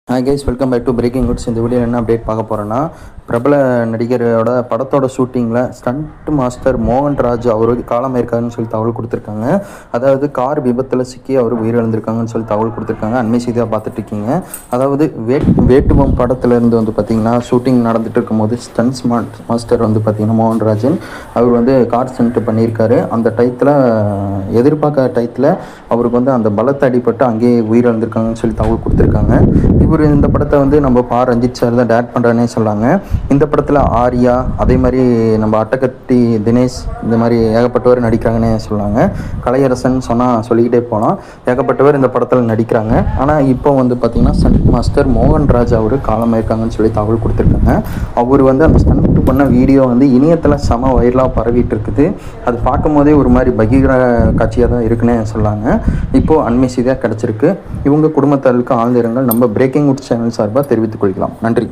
Guys welcome back to breaking goods. இந்த video என்ன update பார்க்க போகிறேன்னா, பிரபல நடிகரோட படத்தோட ஷூட்டிங்கில் ஸ்டண்ட் மாஸ்டர் மோகன்ராஜ் அவர் காலமாயிருக்காருன்னு சொல்லி தகவல் கொடுத்துருக்காங்க. அதாவது கார் விபத்தில் சிக்கி அவர் உயிரிழந்திருக்காங்கன்னு சொல்லி தகவல் கொடுத்துருக்காங்க. அண்மை செய்தியாக பார்த்துட்டு இருக்கீங்க. அதாவது வேட்டுவம் படத்துலேருந்து வந்து பார்த்திங்கன்னா ஷூட்டிங் நடந்துட்டு இருக்கும்போது ஸ்டண்ட்ஸ் மாஸ்டர் வந்து பார்த்திங்கன்னா மோகன்ராஜன் அவர் வந்து கார் ஸ்டண்ட் பண்ணியிருக்காரு. அந்த டயத்தில் எதிர்பார்க்காத டயத்தில் அவருக்கு வந்து அந்த பலத்தை அடிபட்டு அங்கேயே உயிரிழந்திருக்காங்கன்னு சொல்லி தகவல் கொடுத்துருக்காங்க. இவர் இந்த படத்தை வந்து நம்ம ரஞ்சித் சார் தான் டேரக்ட் பண்ணுறானே சொல்லாங்க. இந்த படத்தில் ஆர்யா, அதே மாதிரி நம்ம அட்டகத்தி தினேஷ், இந்த மாதிரி ஏகப்பட்டவர் நடிக்கிறாங்கன்னே சொல்லாங்க. கலையரசன் சொல்லிக்கிட்டே போகலாம். ஏகப்பட்டவர் இந்த படத்தில் நடிக்கிறாங்க. ஆனால் இப்போ வந்து பார்த்திங்கன்னா ஸ்டண்ட் மாஸ்டர் மோகன்ராஜ் அவர் காலமாயிருக்காங்கன்னு சொல்லி தகவல் கொடுத்துருக்காங்க. அவர் வந்து அந்த ஸ்டண்ட் பண்ண வீடியோ வந்து இணையத்தில் செம வைரலாக பரவிட்டு இருக்குது. அது பார்க்கும் போதே ஒரு மாதிரி பகீர காட்சியாக தான் இருக்குன்னே சொல்லாங்க. இப்போது அண்மை செய்தியாக கிடச்சிருக்கு. இவங்க குடும்பத்தாருக்கு ஆழ்ந்த இரங்கல் நம்ம பிரேக்கிங் குட்ஸ் சேனல் சார்பாக தெரிவித்துக் கொள்கிறோம். நன்றி.